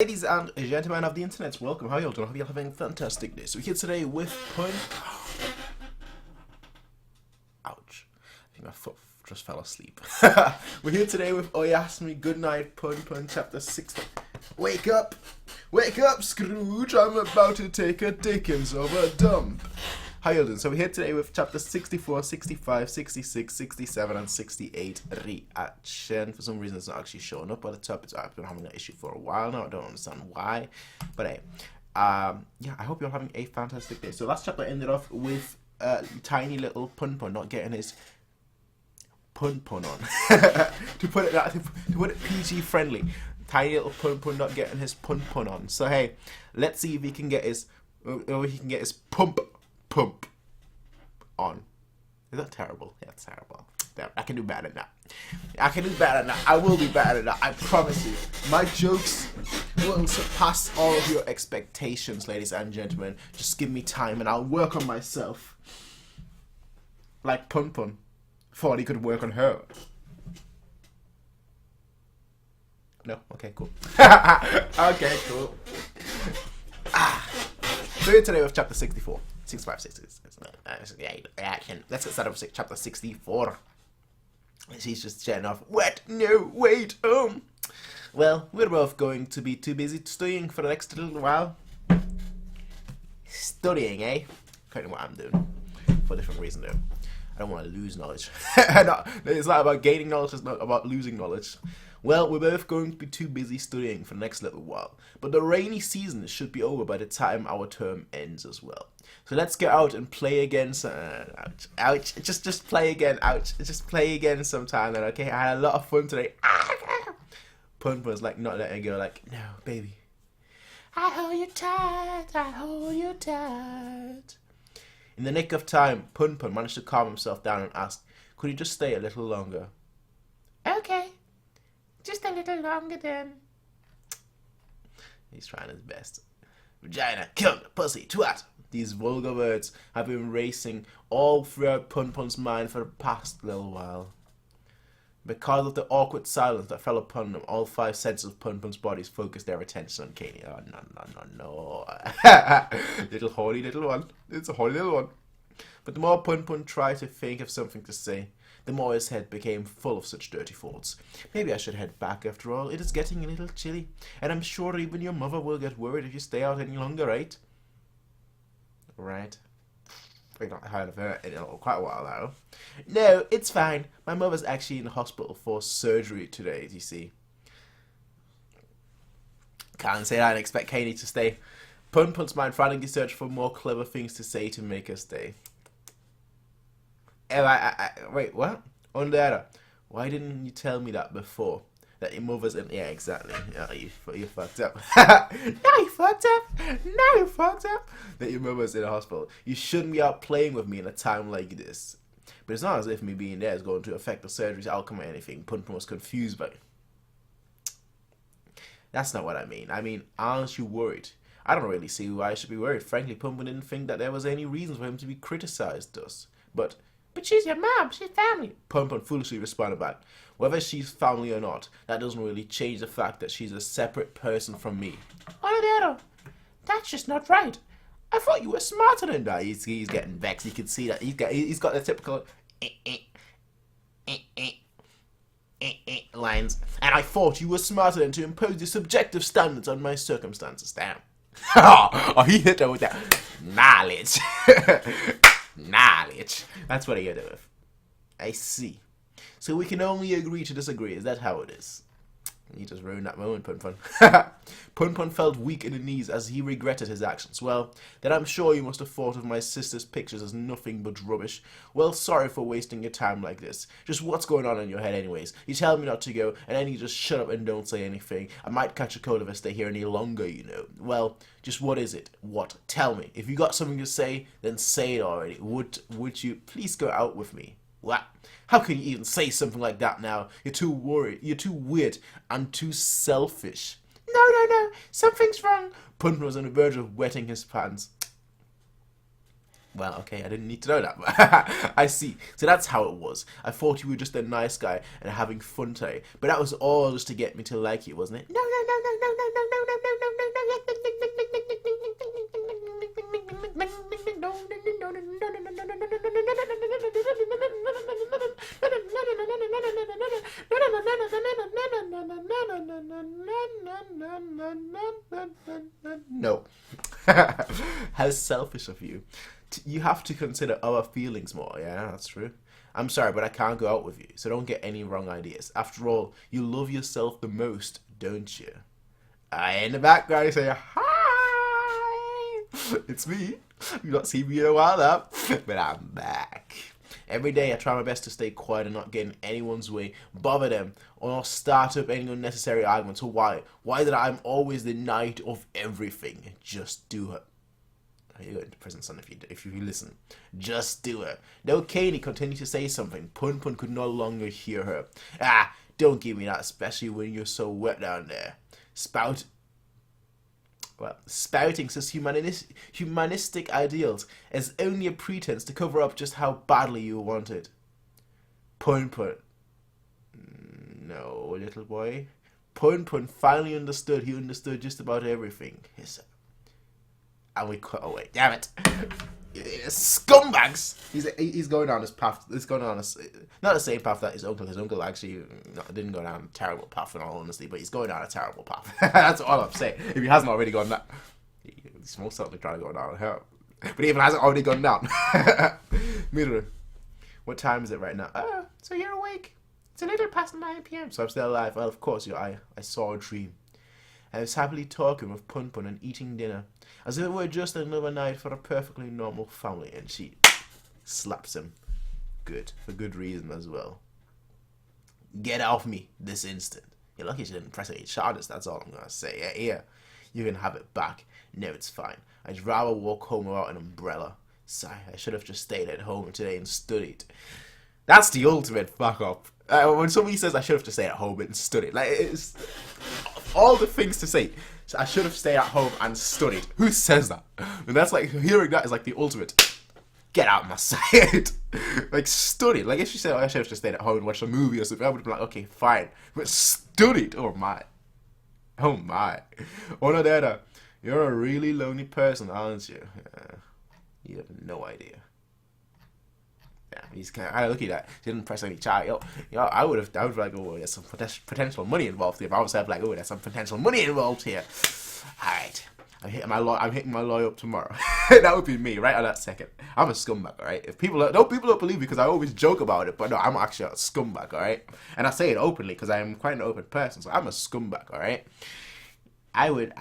Ladies and gentlemen of the internet, welcome. How are you all doing? I hope you're having a fantastic day. So we're here today with Ouch. I think my foot just fell asleep. We're here today with Oyasumi Goodnight Punpun chapter 6. Wake up! Wake up, Scrooge! I'm about to take a Dickens of a dump. How you all doing? So we're here today with chapter 64, 65, 66, 67, and 68 reaction. For some reason it's not actually showing up at the top. I've been having that issue for a while now. I don't understand why. But hey, yeah, I hope you're having a fantastic day. So last chapter ended off with tiny little Punpun not getting his Punpun on. to put it PG friendly. Tiny little Punpun not getting his Punpun on. So hey, let's see if he can get his pump on. Is that terrible? Yeah, it's terrible. Damn, I can do better than that. I can do better than that. I will do better than that. I promise you. My jokes will surpass all of your expectations, ladies and gentlemen. Just give me time and I'll work on myself. Like Punpun thought he could work on her. No? Okay, cool. Okay, cool. So here today with chapter 64. 65, 66. Let's get started with chapter 64. She's just chatting off. What? No, wait. Well, we're both going to be too busy studying for the next little while. Studying, eh? Kind of what I'm doing. For a different reason, though. I don't want to lose knowledge. No, it's not about gaining knowledge, it's not about losing knowledge. Well, we're both going to be too busy studying for the next little while. But the rainy season should be over by the time our term ends as well. So let's get out and play again. Ouch. Just play again. Ouch. Just play again sometime then, okay? I had a lot of fun today. Punpun's like not letting go, like, no, baby. I hold you tight. I hold you tight. In the nick of time, Punpun managed to calm himself down and asked, could he just stay a little longer? Okay. Just a little longer then. He's trying his best. Vagina, cunt, pussy, twat. These vulgar words have been racing all throughout Punpun's mind for the past little while. Because of the awkward silence that fell upon them, all 5 senses of Punpun's bodies focused their attention on Katie. Oh, no. Little horny little one. It's a horny little one. But the more Punpun tried to think of something to say, the more his head became full of such dirty thoughts. Maybe I should head back after all. It is getting a little chilly, and I'm sure even your mother will get worried if you stay out any longer, right? Right. We've not heard of her in quite a while now. No, it's fine. My mother's actually in the hospital for surgery today, you see. Can't say that and expect Katie to stay. Punpun's mind frantically searched for more clever things to say to make her stay. Wait, what? Undera, why didn't you tell me that before? That your mother's in... Yeah, exactly. Oh, you fucked up. Now you fucked up. That your mother's in a hospital. You shouldn't be out playing with me in a time like this. But it's not as if me being there is going to affect the surgery's outcome or anything. Punpun was confused by... That's not what I mean. I mean, aren't you worried? I don't really see why I should be worried. Frankly, Punpun didn't think that there was any reason for him to be criticized thus. But she's your mom, she's family. Punpun foolishly responded back. Whether she's family or not, that doesn't really change the fact that she's a separate person from me. Oh, that's just not right. I thought you were smarter than that. He's getting vexed. You can see that he's got the typical lines. And I thought you were smarter than to impose your subjective standards on my circumstances. Damn. Oh, he hit her with that knowledge. Knowledge. That's what I get it with. I see. So we can only agree to disagree. Is that how it is? You just ruined that moment, Punpun. Punpun felt weak in the knees as he regretted his actions. Well, then I'm sure you must have thought of my sister's pictures as nothing but rubbish. Well, sorry for wasting your time like this. Just what's going on in your head anyways? You tell me not to go, and then you just shut up and don't say anything. I might catch a cold if I stay here any longer, you know. Well, just what is it? What? Tell me. If you got something to say, then say it already. Would you please go out with me? What? How can you even say something like that now? You're too worried, you're too weird, and too selfish. No, something's wrong. Punpun was on the verge of wetting his pants. Well, okay, I didn't need to know that. I see. So that's how it was. I thought you were just a nice guy and having fun today. But that was all just to get me to like you, wasn't it? No, no, no, no, no, no, no, no, no, no, no, no, no. How selfish of you. You have to consider our feelings more. Yeah, that's true. I'm sorry, but I can't go out with you, so don't get any wrong ideas. After all, you love yourself the most, don't you? In the background, you say, hi! It's me. You've not seen me in a while now, but I'm back. Every day I try my best to stay quiet and not get in anyone's way, bother them, or not start up any unnecessary arguments. So why? Why that I'm always the knight of everything? Just do it. You go into prison, son, if you listen. Just do it. Though Katie continued to say something, Punpun could no longer hear her. Ah, don't give me that, especially when you're so wet down there. Spouting such humanistic ideals as only a pretense to cover up just how badly you want it. Punpun. No, little boy. Punpun finally understood. He understood just about everything. Yes, and we cut away. Damn it! Scumbags! He's going down this path. He's going down not the same path that his uncle. His uncle actually didn't go down a terrible path, in all honesty, but he's going down a terrible path. That's all I'm saying. If he hasn't already gone down, he's most certainly trying to go down hell. But even hasn't already gone down. Miru, what time is it right now? So you're awake. It's a little past 9 p.m. So I'm still alive. Well, of course, I saw a dream. I was happily talking with Punpun and eating dinner, as if it were just another night for a perfectly normal family, and she slaps him. Good. For good reason as well. Get off me this instant. You're lucky she didn't press any charges, that's all I'm gonna say. Yeah, here. You can have it back. No, it's fine. I'd rather walk home without an umbrella. Sigh, I should have just stayed at home today and studied. That's the ultimate fuck up. When somebody says I should have just stayed at home and studied, like, it's all the things to say. So I should have stayed at home and studied. Who says that? And that's like, hearing that is like the ultimate, get out of my sight. Like, studied. Like, if she said, I should have just stayed at home and watched a movie or something, I would have been like, okay, fine. But studied, oh my. Oh my. Oh no, Dada, you're a really lonely person, aren't you? You have no idea. Yeah, he's kind of, I look at that. She didn't press any charge. I would have be like, oh, there's some potential money involved here. If I was like, oh, there's some potential money involved here. Alright. I'm hitting my lawyer up tomorrow. That would be me, right on that second. I'm a scumbag, alright? If people don't believe me because I always joke about it, but no, I'm actually a scumbag, alright? And I say it openly because I am quite an open person, so I'm a scumbag, alright? I would,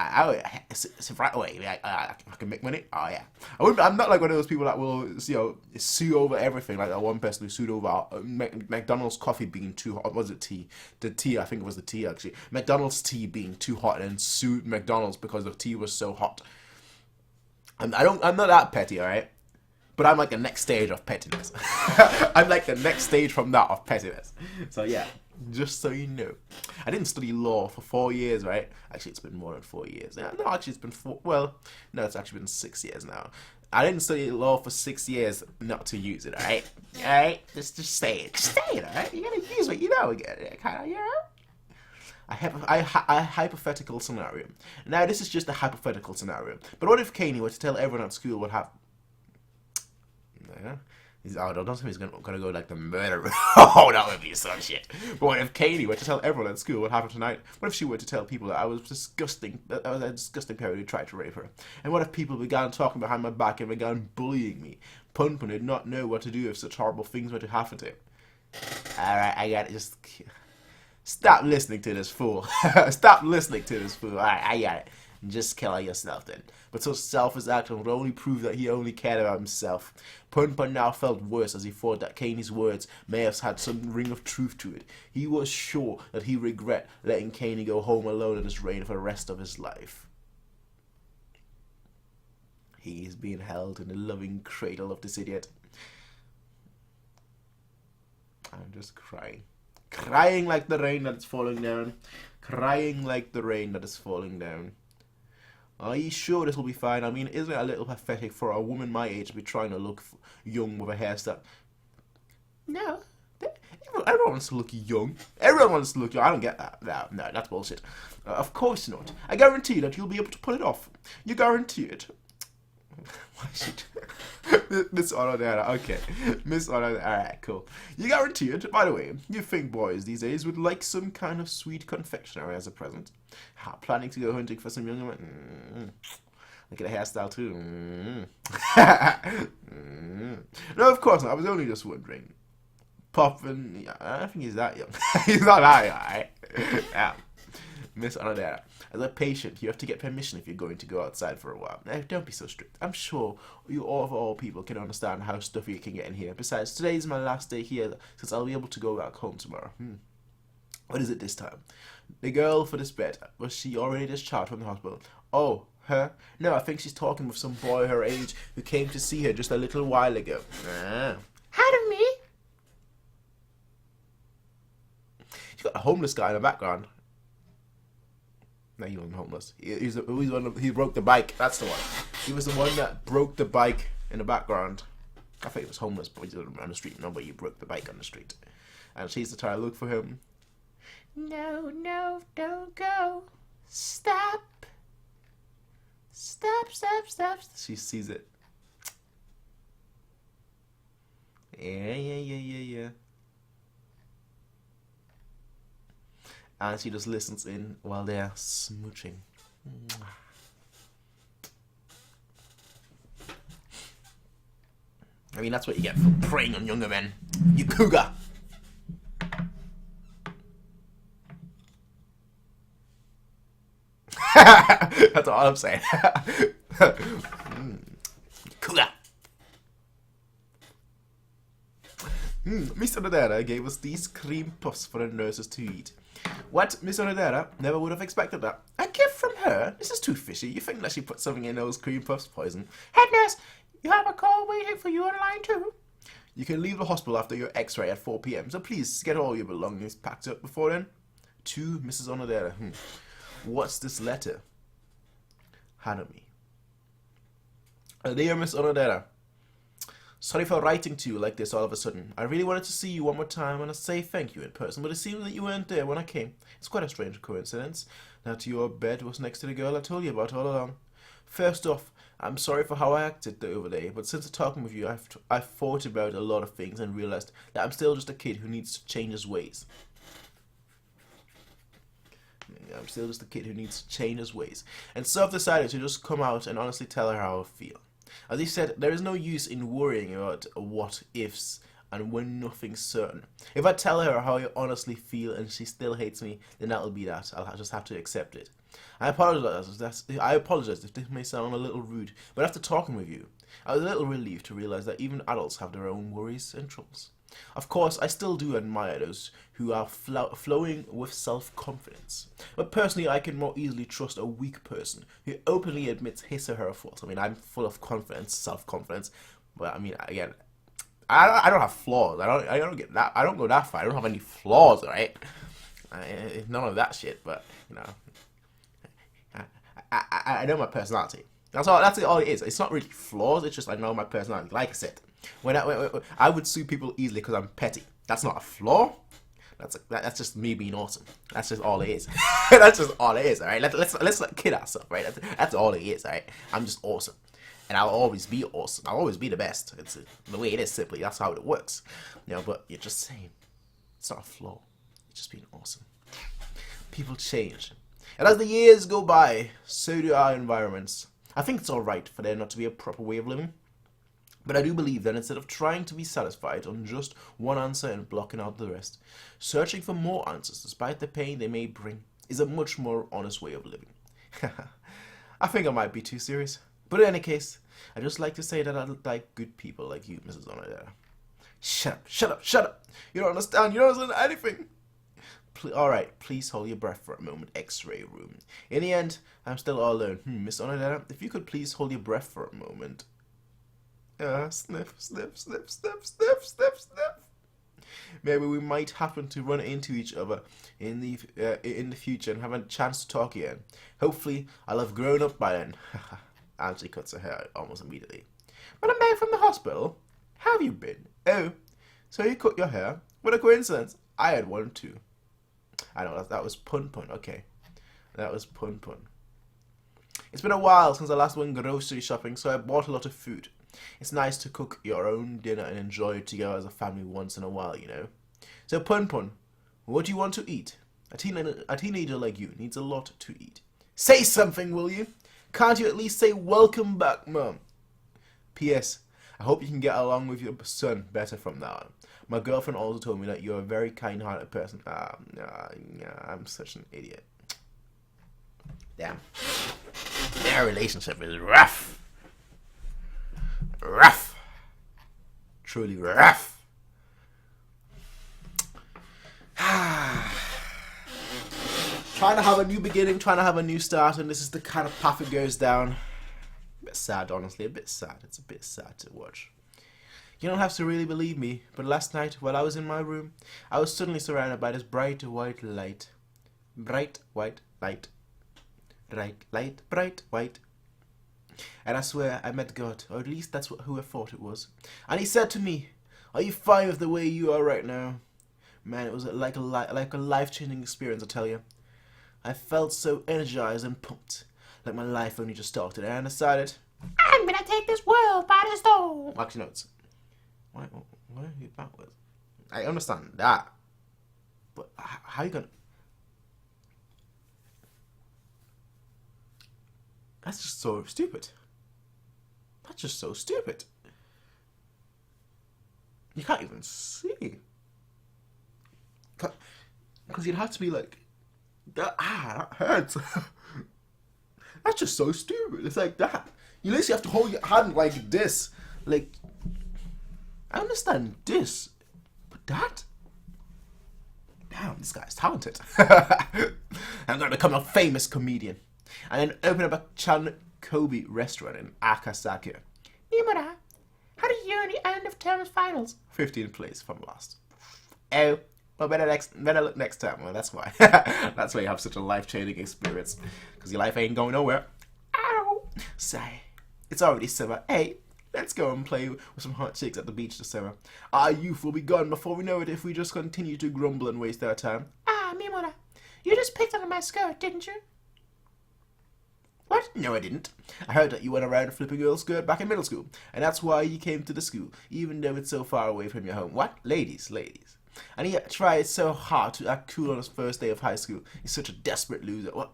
so right away, I can make money. Oh yeah, I'm not like one of those people that will, sue over everything. Like that one person who sued over McDonald's coffee being too hot. Was it tea? The tea, I think it was the tea actually. McDonald's tea being too hot, and sued McDonald's because the tea was so hot. I'm not that petty, all right. But I'm like the next stage of pettiness. I'm like the next stage from that of pettiness. So yeah. Just so you know. I didn't study law for 4 years, right? Actually, it's been more than 4 years. No, actually, it's been 4... Well, no, it's actually been 6 years now. I didn't study law for 6 years not to use it, alright? Alright? Just say it. Just say it, alright? You gotta use what you know again. You know? A hypothetical scenario. Now, this is just a hypothetical scenario. But what if Kaney were to tell everyone at school what happened? Yeah. Don't tell me he's gonna go like the murderer. Oh, that would be some shit. But what if Katie were to tell everyone at school what happened tonight? What if she were to tell people that I was disgusting, that I was a disgusting parent who tried to rape her? And what if people began talking behind my back and began bullying me? Punpun did not know what to do if such horrible things were to happen to him. Alright, I got it. Just stop listening to this fool. Stop listening to this fool. Alright, I got it. Just kill yourself then. But such selfish action would only prove that he only cared about himself. Punpun now felt worse as he thought that Kaney's words may have had some ring of truth to it. He was sure that he regret letting Kaney go home alone in his reign for the rest of his life. He is being held in the loving cradle of this idiot. I'm just crying. Crying like the rain that is falling down. Crying like the rain that is falling down. Are you sure this will be fine? I mean, isn't it a little pathetic for a woman my age to be trying to look young with a hairstyle? No. Everyone wants to look young. Everyone wants to look young. I don't get that. No, that's bullshit. Of course not. I guarantee that you'll be able to pull it off. You guarantee it. Why should Miss Onodera? Okay, Miss Onodera. Alright, cool. You guarantee it. By the way, you think boys these days would like some kind of sweet confectionery as a present? Planning to go hunting for some younger men? Look at the hairstyle too. No, of course not. I was only just wondering. Puffin, I don't think he's that young. He's not that young, right? Yeah. Miss Onodera. As a patient, you have to get permission if you're going to go outside for a while. Now, don't be so strict. I'm sure you all people can understand how stuffy it can get in here. Besides, today's my last day here, since I'll be able to go back home tomorrow. What is it this time? The girl for this bed, was she already discharged from the hospital? Oh, her? No, I think she's talking with some boy her age who came to see her just a little while ago. Pardon me? She's got a homeless guy in the background. No, he wasn't homeless. He broke the bike. That's the one. He was the one that broke the bike in the background. I think he was homeless, but he didn't on the street. No, but he broke the bike on the street. And she's to try to look for him. No, no, don't go. Stop. Stop, stop, stop. She sees it. Yeah. And she just listens in while they're smooching. I mean, that's what you get for preying on younger men. You cougar! That's all I'm saying. Cougar! Miss Onodera gave us these cream puffs for the nurses to eat. What? Miss Onodera? Never would have expected that. A gift from her? This is too fishy. You think that she put something in those cream puffs poison? Head nurse, you have a call waiting for you on line 2. You can leave the hospital after your x-ray at 4 p.m, so please get all your belongings packed up before then. To Mrs. Onodera. What's this letter? Hanami. Dear Miss Onodera, sorry for writing to you like this all of a sudden. I really wanted to see you one more time and say thank you in person, but it seems that you weren't there when I came. It's quite a strange coincidence. That your bed was next to the girl I told you about all along. First off, I'm sorry for how I acted the other day, but since talking with you, I've thought about a lot of things and realized that I'm still just a kid who needs to change his ways. I'm still just a kid who needs to change his ways. And so I've decided to just come out and honestly tell her how I feel. As he said, there is no use in worrying about what ifs and when nothing's certain. If I tell her how I honestly feel and she still hates me, then that'll be that. I'll just have to accept it. I apologize if this may sound a little rude, but after talking with you, I was a little relieved to realize that even adults have their own worries and troubles. Of course, I still do admire those who are flowing with self-confidence. But personally, I can more easily trust a weak person who openly admits his or her faults. I mean, I'm full of confidence, self-confidence, but I mean, again, I don't have flaws. I don't get that. I don't go that far. I don't have any flaws, right? None of that shit. But you know, I know my personality. That's all it is. It's not really flaws. It's just I know my personality. Like I said, when I would sue people easily because I'm petty. That's not a flaw. That's just me being awesome. That's just all it is. That's just all it is. All right. Let's not kid ourselves. Right. That's all it is. All right. I'm just awesome, and I'll always be awesome. I'll always be the best. It's the way it is. Simply, that's how it works. You know. But you're just saying, it's not a flaw. It's just being awesome. People change, and as the years go by, so do our environments. I think it's alright for there not to be a proper way of living. But I do believe that instead of trying to be satisfied on just one answer and blocking out the rest, searching for more answers despite the pain they may bring is a much more honest way of living. I think I might be too serious. But in any case, I just like to say that I like good people like you, Mrs. Onodera. Shut up. You don't understand anything. Alright, please hold your breath for a moment, X-ray room. In the end, I'm still all alone. Miss Onodera, if you could please hold your breath for a moment. Sniff. Maybe we might happen to run into each other in the future and have a chance to talk again. Hopefully, I'll have grown up by then. And she cuts her hair almost immediately. Well, I'm back from the hospital. How have you been? Oh, so you cut your hair? What a coincidence. I had one too. I know, that was Punpun. Okay. That was Punpun. It's been a while since I last went grocery shopping, so I bought a lot of food. It's nice to cook your own dinner and enjoy it together as a family once in a while, you know. So, Punpun, what do you want to eat? A teenager like you needs a lot to eat. Say something, will you? Can't you at least say welcome back, Mum? P.S. I hope you can get along with your son better from now on. My girlfriend also told me that you're a very kind-hearted person. I'm such an idiot. Damn. Their relationship is rough. Rough. Truly rough. Trying to have a new beginning, trying to have a new start, and this is the kind of path it goes down. A bit sad, honestly. A bit sad. It's a bit sad to watch. You don't have to really believe me, but last night, while I was in my room, I was suddenly surrounded by this bright white light. Bright white light. Bright light, bright white. And I swear I met God, or at least that's who I thought it was. And he said to me, "Are you fine with the way you are right now?" Man, it was like a life-changing experience, I tell you. I felt so energized and pumped, like my life only just started, and I decided, I'm gonna take this world by the storm. Actually, no, it's... Why are you backwards? I understand that, but how are you gonna... That's just so stupid. That's just so stupid. You can't even see. Because you'd have to be like, that hurts. That's just so stupid. It's like that. You literally have to hold your hand like this. Like, I understand this, but that? Damn, this guy's talented. I'm going to become a famous comedian. And then open up a Chan Kobe restaurant in Akasaka. Nimura, how did you do in the end of term finals? 15th place from last. Oh, well, better look next time. Well, that's why. That's why you have such a life-changing experience. Because your life ain't going nowhere. Ow! Say, it's already summer. Hey, let's go and play with some hot chicks at the beach this summer. Our youth will be gone before we know it if we just continue to grumble and waste our time. Ah, Mimura, you just picked on my skirt, didn't you? What? No, I didn't. I heard that you went around flipping your skirt back in middle school, and that's why you came to the school, even though it's so far away from your home. What? Ladies. And he tried so hard to act cool on his first day of high school. He's such a desperate loser. Well,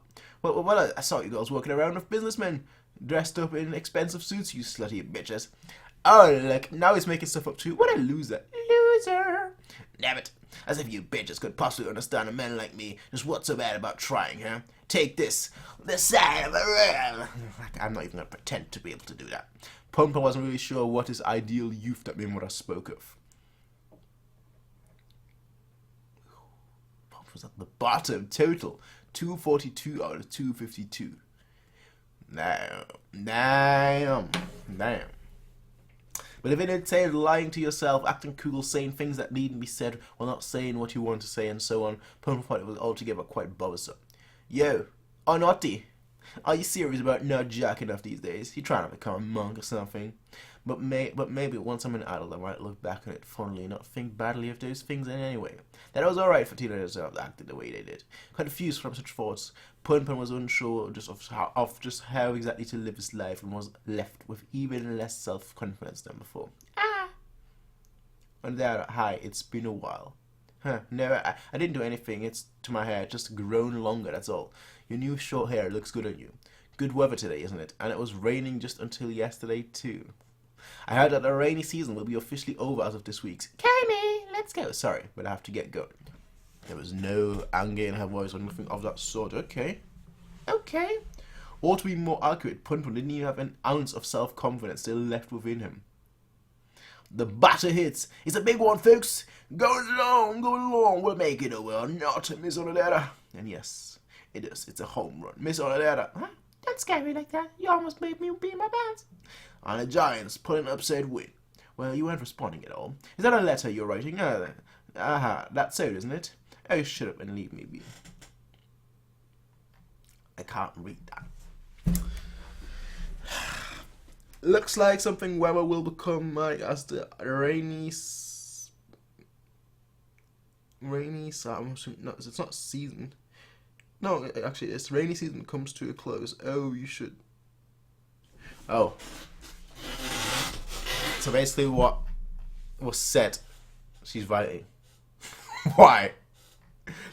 I saw you girls walking around with businessmen, dressed up in expensive suits, you slutty bitches. Oh, look, now he's making stuff up too. What a loser. Loser. Damn it. As if you bitches could possibly understand a man like me. Just what's so bad about trying, huh? Take this. The side of a rail. I'm not even going to pretend to be able to do that. Punpun wasn't really sure what his ideal youth that Mimura spoke of. Punpun was at the bottom. Total 242 out of 252. Damn. But if it entailed lying to yourself, acting cool, saying things that needn't be said, or not saying what you want to say, and so on, Punpun thought it was altogether quite bothersome. Yo, Onotti, are you serious about not jacking off these days? You trying to become a monk or something? But maybe once I'm an adult, I might look back on it fondly and not think badly of those things in any way. That it was alright for teenagers to have acted the way they did. Confused from such thoughts, Punpun was unsure of just how exactly to live his life and was left with even less self-confidence than before. And there, hi, it's been a while. No, I didn't do anything. It's to my hair, just grown longer, that's all. Your new short hair looks good on you. Good weather today, isn't it? And it was raining just until yesterday, too. I heard that the rainy season will be officially over as of this week. Kami, let's go. Sorry, but I have to get going. There was no anger in her voice or nothing of that sort. Okay. Or to be more accurate, Punpun didn't even have an ounce of self-confidence still left within him. The batter hits. It's a big one, folks. Going along. We'll make it over or not, Miss Onodera. And yes, it is. It's a home run. Miss Onodera. Huh? Don't scare me like that. You almost made me pee my pants. And the Giants put an upset win. Well, you weren't responding at all. Is that a letter you're writing? Aha, that's so, isn't it? Oh, shut up and leave me be. I can't read that. Looks like something Weber will become like as the rainy summer. No, it's not season. No, actually, it's rainy season comes to a close. Oh, you should. Oh. So basically, what was said, she's writing. Why?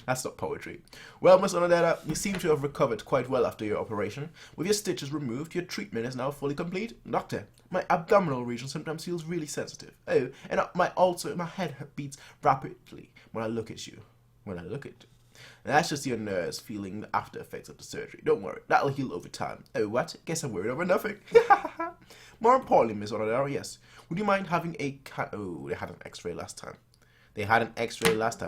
That's not poetry. Well, Miss Onodera, you seem to have recovered quite well after your operation. With your stitches removed, your treatment is now fully complete. Doctor, my abdominal region sometimes feels really sensitive. Oh, and my head beats rapidly when I look at you. And that's just your nerves feeling the after effects of the surgery. Don't worry, that'll heal over time. Oh, what? Guess I'm worried over nothing. More importantly, Miss Onodera, yes. Would you mind having a Oh, they had an x-ray last time.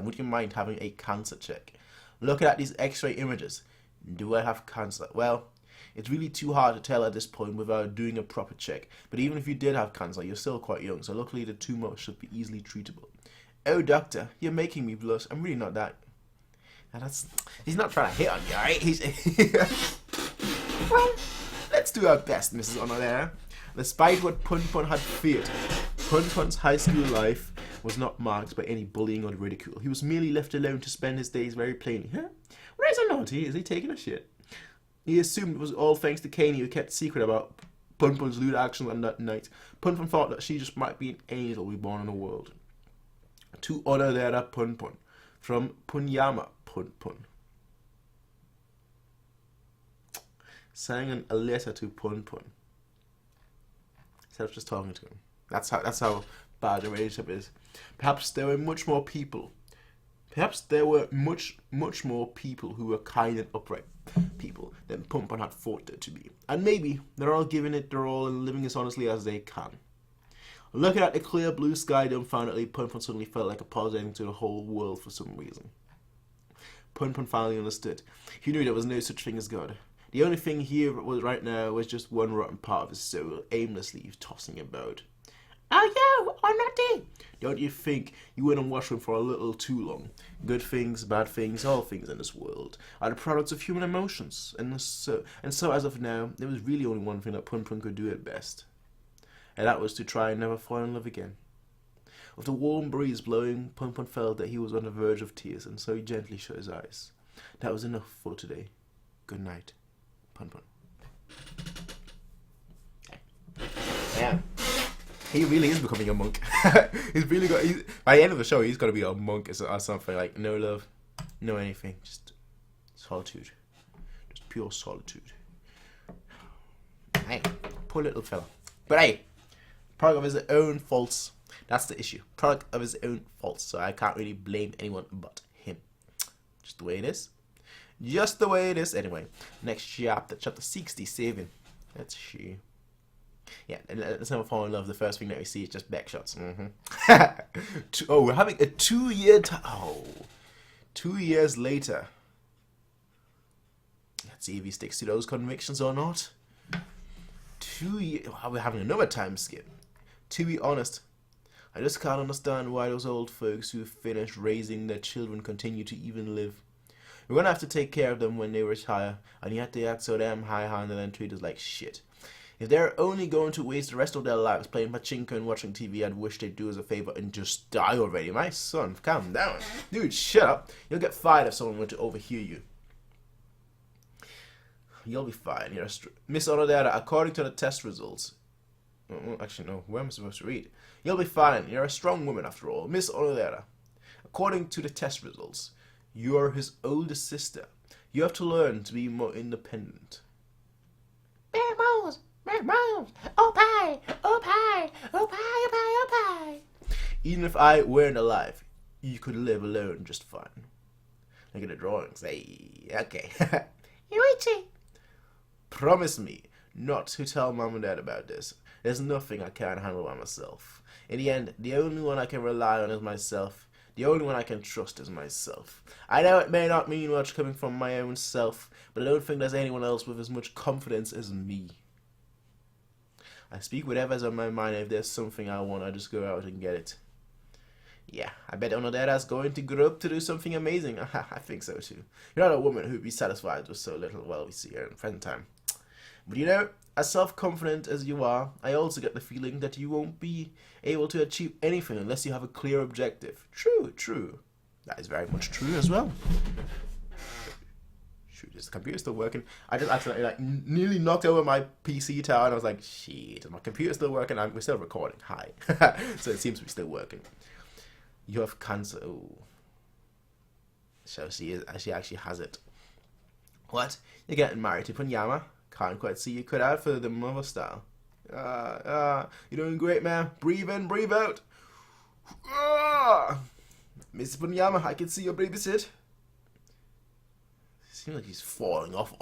Would you mind having a cancer check? Looking at these x-ray images, do I have cancer? Well, it's really too hard to tell at this point without doing a proper check. But even if you did have cancer, you're still quite young, so luckily the tumor should be easily treatable. Oh, doctor, you're making me blush. I'm really not that. Now he's not trying to hit on you, right? Well, let's do our best, Mrs. Onodera. Despite what Punpun had feared, Punpun's high school life was not marked by any bullying or ridicule. He was merely left alone to spend his days very plainly. Huh? Where's a naughty? Is he taking a shit? He assumed it was all thanks to Kaney, who kept secret about Punpun's lewd actions on that night. Punpun thought that she just might be an angel reborn in the world. To Onodera Punpun, from Punyama Punpun. Sang a letter to Punpun. Instead of just talking to him. That's how bad the relationship is. Perhaps there were much more people who were kind and upright people than Punpun had thought there to be. And maybe they're all giving it their all and living as honestly as they can. Looking at the clear blue sky dumbfoundedly, Punpun suddenly felt like apologizing to the whole world for some reason. Punpun finally understood. He knew there was no such thing as God. The only thing here was right now was just one rotten part of his soul, aimlessly tossing about. Oh, yo, I'm not dead. Don't you think you went on washroom for a little too long? Good things, bad things, all things in this world are the products of human emotions. And so as of now, there was really only one thing that Punpun could do at best. And that was to try and never fall in love again. With the warm breeze blowing, Punpun felt that he was on the verge of tears, and so he gently shut his eyes. That was enough for today. Good night, Punpun. Yeah. He really is becoming a monk. By the end of the show, he's going to be a monk or something. Like, no love, no anything. Just solitude. Just pure solitude. Hey, poor little fella. But hey, product of his own faults. That's the issue. Product of his own faults. So I can't really blame anyone but him. Just the way it is. Just the way it is. Anyway, next chapter, chapter 67. Let's see. Yeah, let's never fall in love. The first thing that we see is just back shots. Oh, we're having a 2-year time. Oh, 2 years later. Let's see if he sticks to those convictions or not. 2 years. Wow, we're having another time skip. To be honest, I just can't understand why those old folks who finished raising their children continue to even live. We're gonna have to take care of them when they retire, and yet they act so damn high-handed and treat us like shit. If they're only going to waste the rest of their lives playing pachinko and watching TV, I'd wish they'd do us a favor and just die already. My son, calm down. Dude, shut up. You'll get fired if someone were to overhear you. You'll be fine. Miss Onodera, according to the test results... Actually, no. Where am I supposed to read? You'll be fine. You're a strong woman, after all. Miss Onodera, according to the test results, you're his older sister. You have to learn to be more independent. Bear Mouse! Oh pie! Oh pie! Oh pie! Oh pie! Oh pie! Even if I weren't alive, you could live alone just fine. Look at the drawings. Hey, okay. Yuichi! Promise me not to tell Mom and Dad about this. There's nothing I can't handle by myself. In the end, the only one I can rely on is myself. The only one I can trust is myself. I know it may not mean much coming from my own self, but I don't think there's anyone else with as much confidence as me. I speak whatever's on my mind. If there's something I want, I just go out and get it. Yeah, I bet Onodera's going to grow up to do something amazing. I think so too. You're not a woman who'd be satisfied with so little while we see her in friend time. But you know, as self-confident as you are, I also get the feeling that you won't be able to achieve anything unless you have a clear objective. True, true. That is very much true as well. Shoot, is the computer still working? I just accidentally nearly knocked over my PC tower and I was like, shit, is my computer still working? We're still recording. Hi. So it seems to be still working. You have cancer. Ooh. So she actually has it. What? You're getting married to Punyama? Can't quite see you cut out for the mother style. You're doing great, man. Breathe in, breathe out. Mr. Punyama, I can see your babysit. Seems like he's falling off.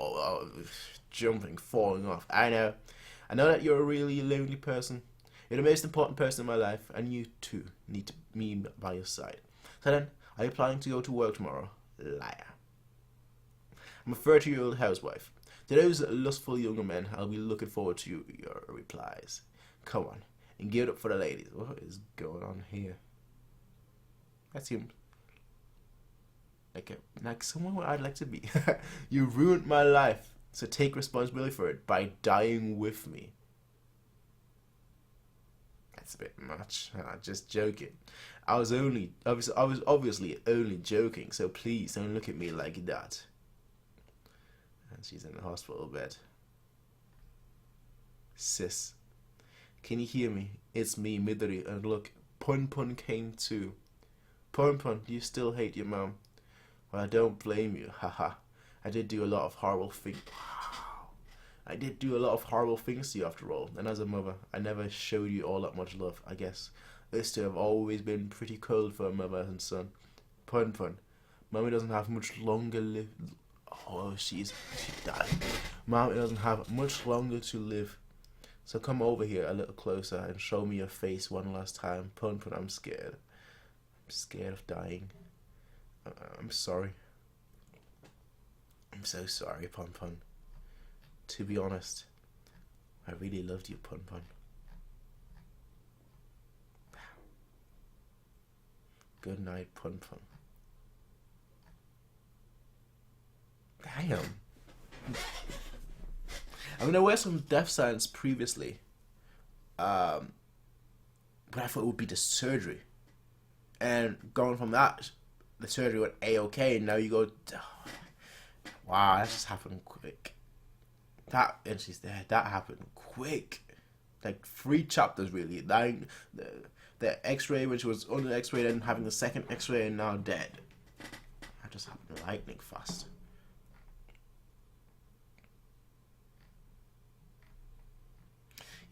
Jumping, falling off. I know that you're a really lonely person. You're the most important person in my life, and you too need me by your side. So then, are you planning to go to work tomorrow? Liar. I'm a 30-year-old housewife. To those lustful younger men, I'll be looking forward to your replies. Come on, and give it up for the ladies. What is going on here? That seems like someone I'd like to be. You ruined my life, so take responsibility for it by dying with me. That's a bit much. Just joking. I was obviously only joking, so please don't look at me like that. And she's in the hospital bed. Sis, can you hear me? It's me, Midori, and look, Punpun came too. Punpun, do you still hate your mom? Well, I don't blame you, haha. I did do a lot of horrible things. I did do a lot of horrible things to you after all, and as a mother, I never showed you all that much love, I guess. This two have always been pretty cold for a mother and son. Punpun, Mommy doesn't have much longer live. Oh, she died. Mommy doesn't have much longer to live. So come over here a little closer and show me your face one last time. Punpun, I'm scared. I'm scared of dying. I'm sorry. I'm so sorry, Punpun. To be honest, I really loved you, Punpun. Good night, Punpun. Damn. I mean, there were some death signs previously, but I thought it would be the surgery. And going from that, the surgery went A-okay, and now you go, oh, wow, that just happened quick. And she's there. That happened quick. Like 3 chapters really. Dying, the X-ray when she was under the X-ray, then having the second X-ray, and now dead. That just happened lightning fast.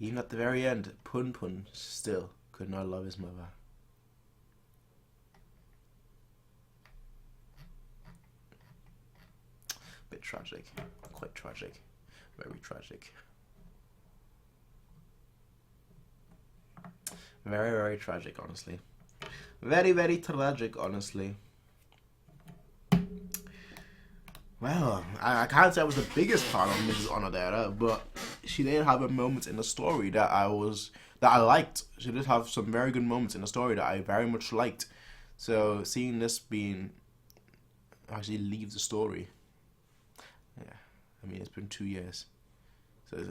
Even at the very end, Punpun still could not love his mother. Bit tragic. Quite tragic. Very tragic. Very, very tragic, honestly. Very, very tragic, honestly. Well, I can't say I was the biggest fan of Mrs. Onodera, but she did have a moment in the story that I liked. She did have some very good moments in the story that I very much liked. So seeing this being actually leave the story, yeah, I mean it's been 2 years. So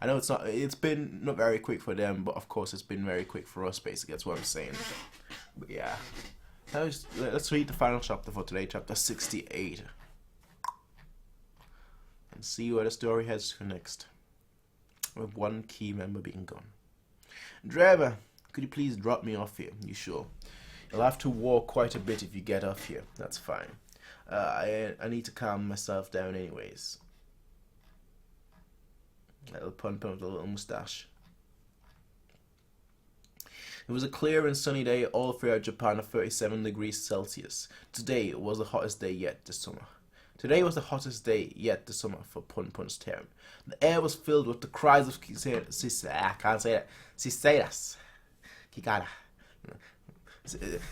I know it's been not very quick for them, but of course it's been very quick for us. Basically, that's what I'm saying. But yeah, let's read the final chapter for today, chapter 68. And see where the story heads to next, with one key member being gone. Driver, could you please drop me off here? You sure? You'll have to walk quite a bit if you get off here. That's fine. I need to calm myself down anyways. Little Punpun with a little moustache. It was a clear and sunny day all throughout Japan at 37 degrees Celsius. Today was the hottest day yet this summer. Today was the hottest day yet this summer for Punpun's term. The air was filled with the cries of cicadas. Kikada.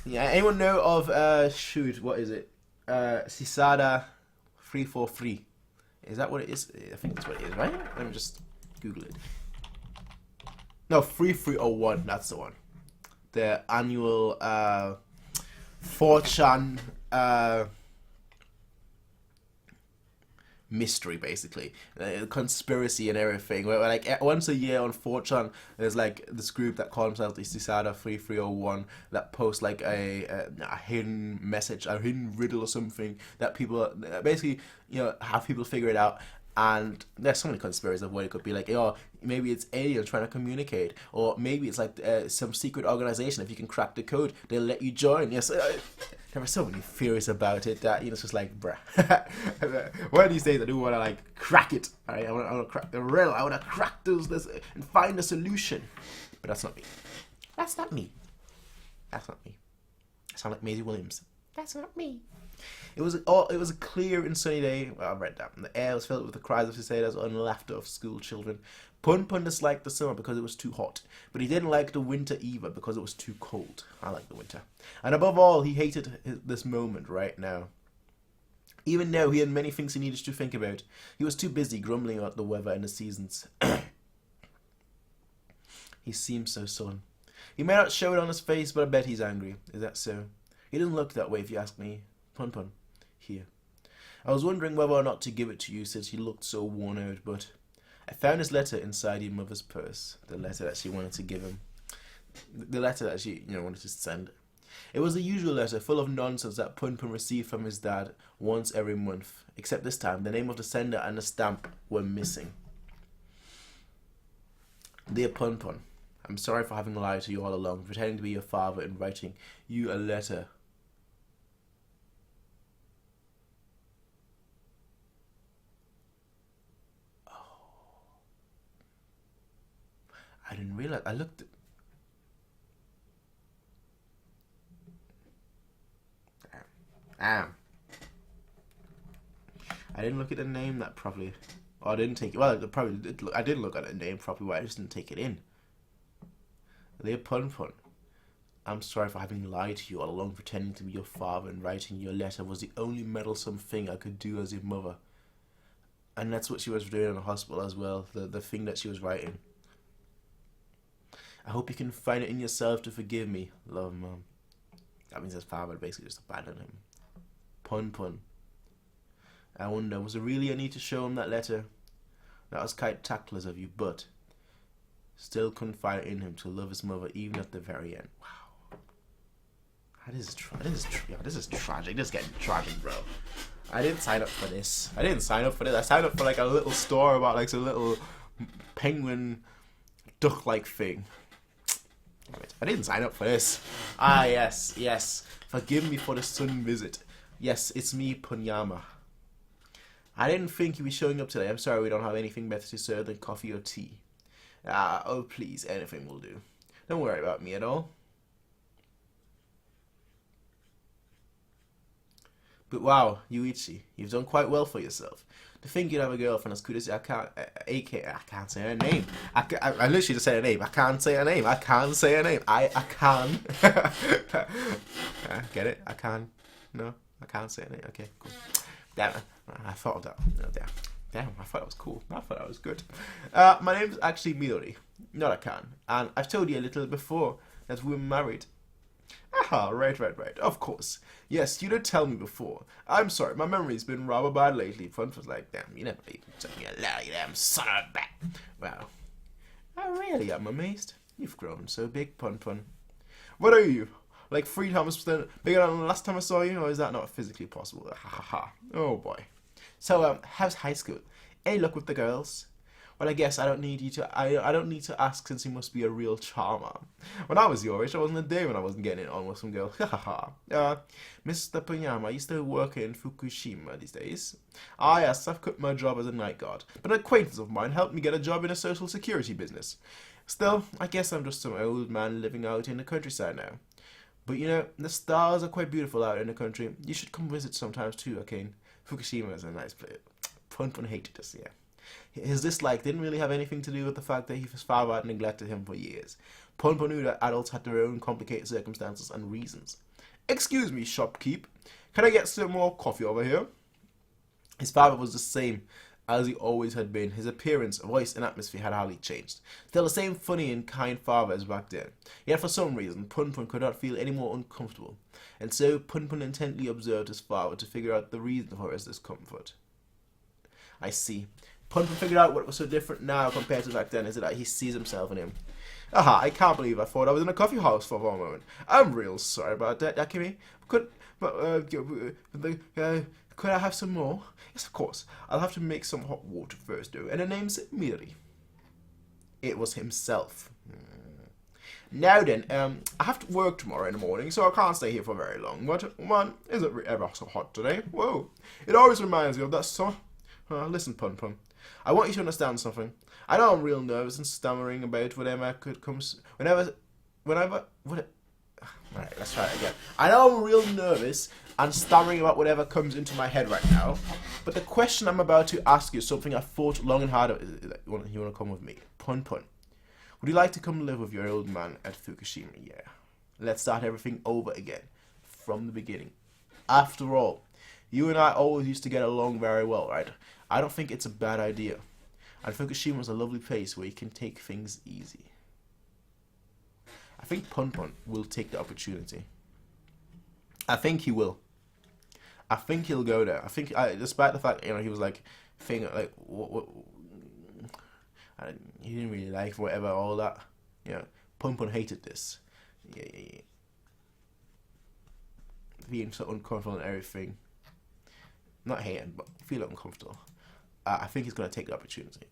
Yeah, anyone know of shoot, what is it? Cisada 343. Is that what it is? I think that's what it is, right? Let me just Google it. No, 3301, that's the one. The annual 4chan mystery, basically, conspiracy and everything. Where like once a year on 4chan, there's like this group that call themselves the Sisada 3301 that post like a hidden message, a hidden riddle or something that people basically have people figure it out. And there's so many conspiracies of what it could be, like, oh, maybe it's aliens trying to communicate, or maybe it's like some secret organization. If you can crack the code, they'll let you join. Yes, there are so many theories about it that it's just like, bruh. One of these days I do want to like crack it. All right, I want to crack the riddle. I want to crack this and find a solution. But that's not me. That's not me. That's not me. I sound like Maisie Williams. That's not me. It was a clear and sunny day. Well, I read that. The air was filled with the cries of cicadas and laughter of school children. Punpun disliked the summer because it was too hot, but he didn't like the winter either because it was too cold. I like the winter. And above all, he hated this moment right now. Even though he had many things he needed to think about, he was too busy grumbling about the weather and the seasons. He seemed so sullen. He may not show it on his face, but I bet he's angry. Is that so? He doesn't look that way if you ask me. Punpun, here. I was wondering whether or not to give it to you since you looked so worn out, but I found his letter inside your mother's purse. The letter that she wanted to give him. The letter that she, wanted to send. It was the usual letter, full of nonsense that Punpun received from his dad once every month. Except this time, the name of the sender and the stamp were missing. Dear Punpun, I'm sorry for having lied to you all along, pretending to be your father and writing you a letter. I didn't realize. I looked. Damn. I didn't look at the name that properly. Or I didn't take it. Well, I did look at the name properly, but I just didn't take it in. Dear Punpun, I'm sorry for having lied to you all along, pretending to be your father and writing your letter was the only meddlesome thing I could do as your mother. And that's what she was doing in the hospital as well. The thing that she was writing. I hope you can find it in yourself to forgive me. Love, Mom. That means his father basically just abandoned him. Punpun. I wonder, was there really a need to show him that letter? That was quite tactless of you, but still couldn't find it in him to love his mother even at the very end. Wow. This is tragic. This is getting tragic, bro. I didn't sign up for this. I signed up for like a little story about like some little penguin duck-like thing. I didn't sign up for this. Ah, yes. Forgive me for the sudden visit. Yes, it's me, Punyama. I didn't think you'd be showing up today. I'm sorry we don't have anything better to serve than coffee or tea. Oh, please, anything will do. Don't worry about me at all. But wow, Yuichi, you've done quite well for yourself. To think you'd have a girlfriend as good as you, I can't say her name. I literally just said her name. I can't say her name. I can. Get it? I can. No, I can't say her name. Okay, cool. Damn, I thought of that. No, damn, I thought that was cool. I thought that was good. My name's actually Midori, not Akan. And I've told you a little before that we were married. Aha, right. Of course. Yes, you did tell me before. I'm sorry, my memory's been rather bad lately. Fun was like, damn, you never even told me a lie, you damn son of a bat. Wow. I really am amazed. You've grown so big, Punpun. What are you? Like 3 times bigger than the last time I saw you? Or is that not physically possible? Ha ha ha. Oh boy. So, how's high school? Any luck with the girls? Well, I guess I don't need to ask since you must be a real charmer. When I was your age, I wasn't a day when I wasn't getting it on with some girl. Ha ha ha. Mr. Punyama, are you still working in Fukushima these days? Ah yes, I've quit my job as a night guard, but an acquaintance of mine helped me get a job in a social security business. Still, I guess I'm just some old man living out in the countryside now. But the stars are quite beautiful out in the country. You should come visit sometimes too, okay? Fukushima is a nice place. Punpun hated us, yeah. His dislike didn't really have anything to do with the fact that his father had neglected him for years. Punpun knew that adults had their own complicated circumstances and reasons. Excuse me, shopkeep. Can I get some more coffee over here? His father was the same as he always had been. His appearance, voice, and atmosphere had hardly changed. Still the same funny and kind father as back then. Yet for some reason, Punpun could not feel any more uncomfortable, and so Punpun intently observed his father to figure out the reason for his discomfort. I see. Punpun figured out what was so different now compared to back then is that he sees himself in him. Aha, I can't believe I thought I was in a coffee house for one moment. I'm real sorry about that, Yakimi. Could I have some more? Yes, of course. I'll have to make some hot water first, though, and the name's immediately. It was himself. Now then, I have to work tomorrow in the morning, so I can't stay here for very long. But, man, is it ever so hot today? Whoa. It always reminds me of that summer. Listen, Punpun. I want you to understand something. I know I'm real nervous and stammering about whatever could come. Alright, let's try it again. I know I'm real nervous and stammering about whatever comes into my head right now. But the question I'm about to ask you is something I thought long and hard about. You want to come with me? Punpun. Would you like to come live with your old man at Fukushima? Yeah. Let's start everything over again. From the beginning. After all, you and I always used to get along very well, right? I don't think it's a bad idea. And Fukushima is a lovely place where you can take things easy. I think Punpun will take the opportunity. I think he will. I think he'll go there. I think, despite the fact, he was like, he didn't really like whatever, all that. Punpun hated this. Yeah. Being so uncomfortable and everything. Not hating, but feeling uncomfortable. I think he's going to take the opportunity.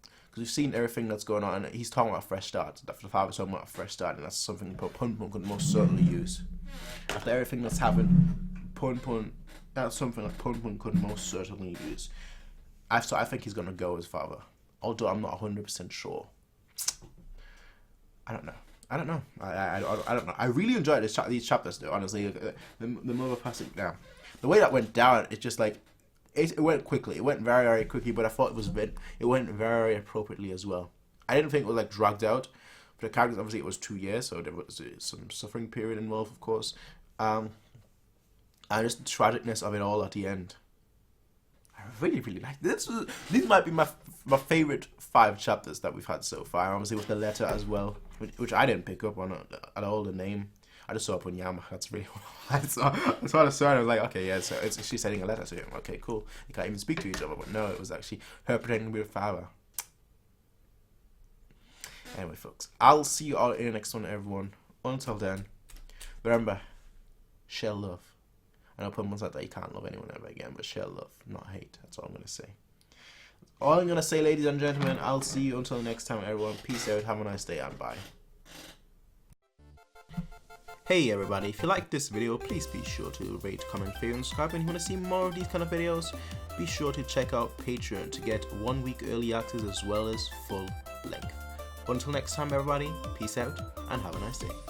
Because we've seen everything that's going on, and he's talking about a fresh start. The father's talking about a fresh start, and that's something Punpun could most certainly use. After everything that's happened, that's something that Punpun could most certainly use. I think he's going to go as father. Although I'm not 100% sure. I don't know. I don't know. I really enjoyed these chapters, though, honestly. The mother passing down. The way that went down, it's just like, it went quickly. It went very, very quickly, but I thought it went very appropriately as well. I didn't think it was like dragged out. But the characters, obviously, it was 2 years, so there was some suffering period involved, of course. And just the tragicness of it all at the end. I really, really like this. These might be my favorite 5 chapters that we've had so far. Obviously, with the letter as well, which I didn't pick up on at all. The name, I just saw up on Yama. That's really I saw the story. I was like, okay, yeah. So she's sending a letter to him. Okay, cool. You can't even speak to each other, but no, it was actually her pretending to be a father. Anyway, folks, I'll see you all in the next one, everyone. Until then, remember, share love. I know Punpun said that you can't love anyone ever again, but share love, not hate. That's all I'm going to say. All I'm going to say, ladies and gentlemen, I'll see you until next time, everyone. Peace out, have a nice day, and bye. Hey everybody, if you like this video, please be sure to rate, comment, favorite, and subscribe. And if you want to see more of these kind of videos, be sure to check out Patreon to get 1 week early access as well as full length. Until next time, everybody, peace out, and have a nice day.